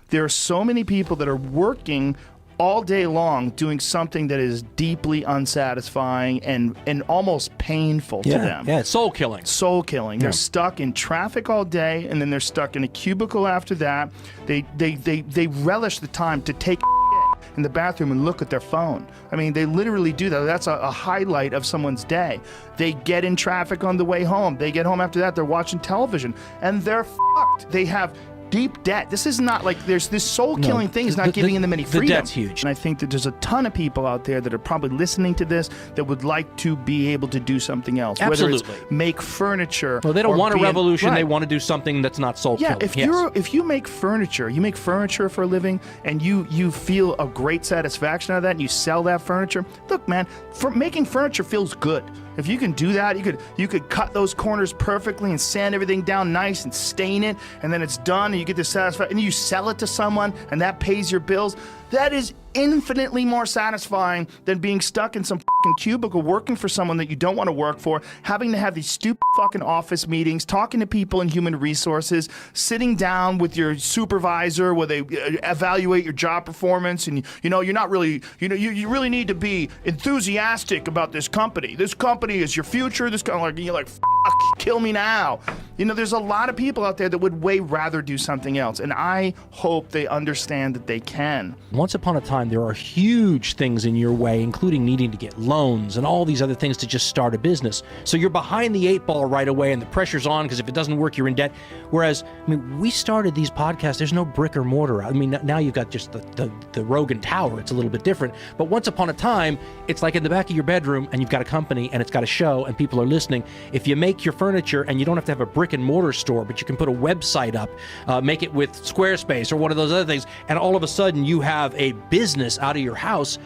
There are so many people that are working all day long doing something that is deeply unsatisfying and almost painful to them. Yeah, soul killing. Soul killing. They're stuck in traffic all day, and then they're stuck in a cubicle after that. They relish the time to take in the bathroom and look at their phone. I mean, they literally do that. That's a highlight of someone's day. They get in traffic on the way home. They get home after that, they're watching television, and they're fucked. They have deep debt. This is not like there's this soul-killing thing is not giving them any freedom. The debt's huge. And I think that there's a ton of people out there that are probably listening to this that would like to be able to do something else. Absolutely. Whether it's make furniture. Well, they don't want a revolution. Right. They want to do something that's not soul-killing. Yeah, if you make furniture for a living, and you feel a great satisfaction out of that, and you sell that furniture. Look, man, making furniture feels good. If you can do that, you could cut those corners perfectly and sand everything down nice and stain it, and then it's done, and you get the satisfaction, and you sell it to someone, and that pays your bills. That is infinitely more satisfying than being stuck in some fucking cubicle working for someone that you don't want to work for, having to have these stupid fucking office meetings, talking to people in human resources, sitting down with your supervisor where they evaluate your job performance, and you're not really, you really need to be enthusiastic about this company. This company is your future. This kind of like, you're like, fuck, kill me now. There's a lot of people out there that would way rather do something else, and I hope they understand that they can. Once upon a time, there are huge things in your way, including needing to get loans and all these other things to just start a business. So you're behind the 8 ball right away, and the pressure's on because if it doesn't work, you're in debt. Whereas, we started these podcasts, there's no brick or mortar. Now you've got just the Rogan Tower. It's a little bit different. But once upon a time, it's like in the back of your bedroom, and you've got a company, and it's got a show, and people are listening. If you make your furniture, and you don't have to have a brick and mortar store, but you can put a website up, make it with Squarespace or one of those other things, and all of a sudden you have a business out of your house,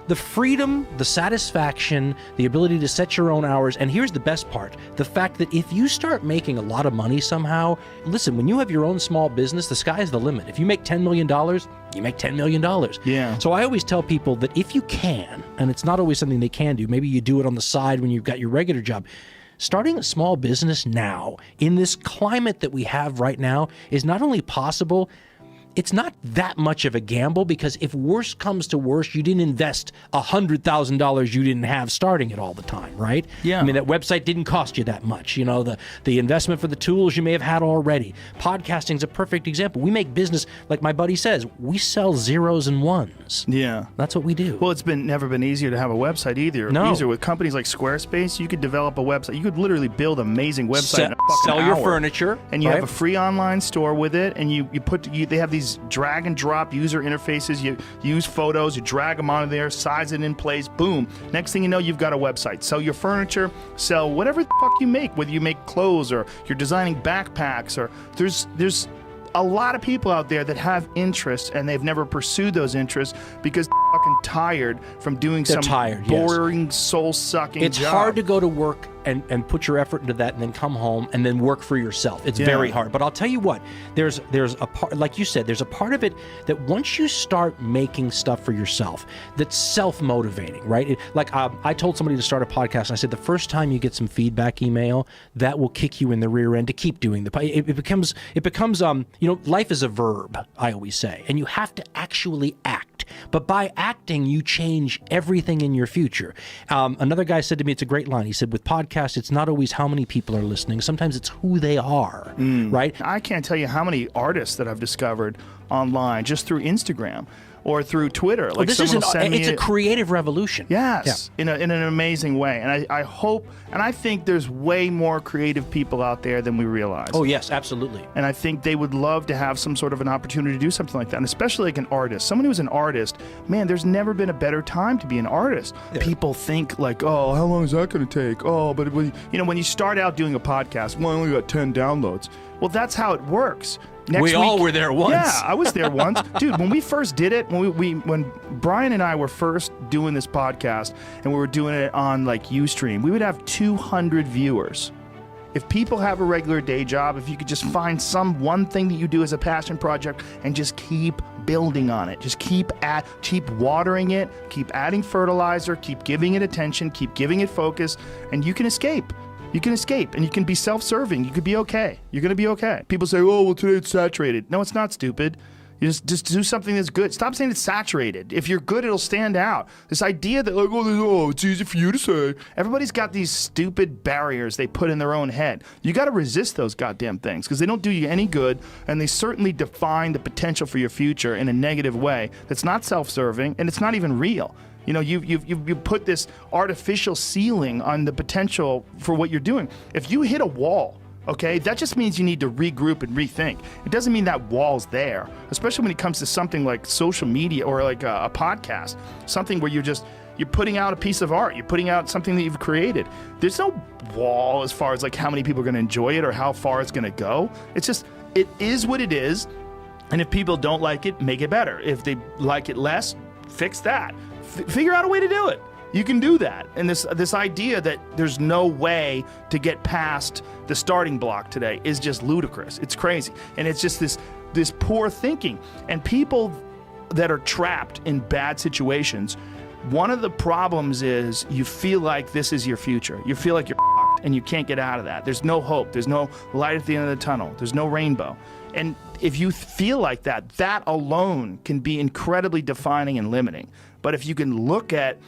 the freedom, the satisfaction, the ability to set your own hours, and here's the best part, the fact that if you start making a lot of money somehow, listen, when you have your own small business, the sky's the limit. If you make $10 million, you make $10 million. Yeah. So I always tell people that if you can, and it's not always something they can do, maybe you do it on the side when you've got your regular job, starting a small business now, in this climate that we have right now, is not only possible, it's not that much of a gamble, because if worse comes to worse, you didn't invest $100,000 you didn't have starting it all the time, right? Yeah. That website didn't cost you that much. The investment for the tools you may have had already. Podcasting's a perfect example. We make business, like my buddy says, we sell zeros and ones. Yeah. That's what we do. Well, it's never been easier to have a website either. No. Easier with companies like Squarespace, you could develop a website. You could literally build an amazing website in a fucking sell your hour. furniture. And you right? have a free online store with it, and they have these drag and drop user interfaces. You use photos, you drag them onto there, size it in place, boom. Next thing you know, you've got a website. Sell your furniture, sell whatever the fuck you make, whether you make clothes or you're designing backpacks, or there's a lot of people out there that have interests and they've never pursued those interests because they're fucking tired from doing boring, soul-sucking job. It's hard to go to work and put your effort into that and then come home and then work for yourself. It's very hard. But I'll tell you what, there's a part, like you said, there's a part of it that once you start making stuff for yourself, that's self-motivating, right? I told somebody to start a podcast, and I said, the first time you get some feedback email, that will kick you in the rear end to keep doing it becomes life is a verb, I always say, and you have to actually act. But by acting, you change everything in your future. Another guy said to me, it's a great line. He said, with podcasts, it's not always how many people are listening. Sometimes it's who they are, right? I can't tell you how many artists that I've discovered online just through Instagram or through Twitter. Like it's a creative revolution. Yes, in an amazing way. And I hope, and I think there's way more creative people out there than we realize. Oh, yes, absolutely. And I think they would love to have some sort of an opportunity to do something like that. And especially like an artist. Someone who's an artist, man, there's never been a better time to be an artist. Yeah. People think like, oh, how long is that going to take? Oh, but when you start out doing a podcast, well, I only got 10 downloads. Well, that's how it works. We all were there once. Yeah, I was there once. Dude, when we first did it, when Brian and I were first doing this podcast and we were doing it on like Ustream, we would have 200 viewers. If people have a regular day job, if you could just find one thing that you do as a passion project and just keep building on it, just keep watering it, keep adding fertilizer, keep giving it attention, keep giving it focus, and you can escape. You can escape, and you can be self-serving. You could be okay. You're going to be okay. People say, oh, well, today it's saturated. No, it's not, stupid. You just do something that's good. Stop saying it's saturated. If you're good, it'll stand out. This idea that like, oh, it's easy for you to say. Everybody's got these stupid barriers they put in their own head. You got to resist those goddamn things because they don't do you any good, and they certainly define the potential for your future in a negative way that's not self-serving and it's not even real. You know, you put this artificial ceiling on the potential for what you're doing. If you hit a wall, okay, that just means you need to regroup and rethink. It doesn't mean that wall's there, especially when it comes to something like social media or like a podcast, something where you're putting out a piece of art, you're putting out something that you've created. There's no wall as far as like how many people are going to enjoy it or how far it's going to go. It's just, it is what it is. And if people don't like it, make it better. If they like it less, fix that. Figure out a way to do it. You can do that. And this idea that there's no way to get past the starting block today is just ludicrous. It's crazy. And it's just this poor thinking. And people that are trapped in bad situations, one of the problems is you feel like this is your future. You feel like you're fucked and you can't get out of that. There's no hope. There's no light at the end of the tunnel. There's no rainbow. And if you feel like that, that alone can be incredibly defining and limiting. But if you look at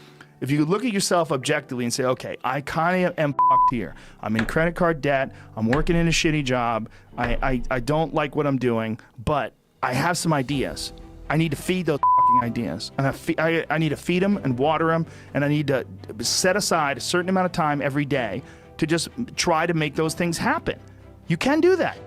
yourself objectively and say, okay, I kind of am fucked here. I'm in credit card debt. I'm working in a shitty job. I don't like what I'm doing, but I have some ideas. I need to feed those fucking ideas. And I need to feed them and water them, and I need to set aside a certain amount of time every day to just try to make those things happen. You can do that.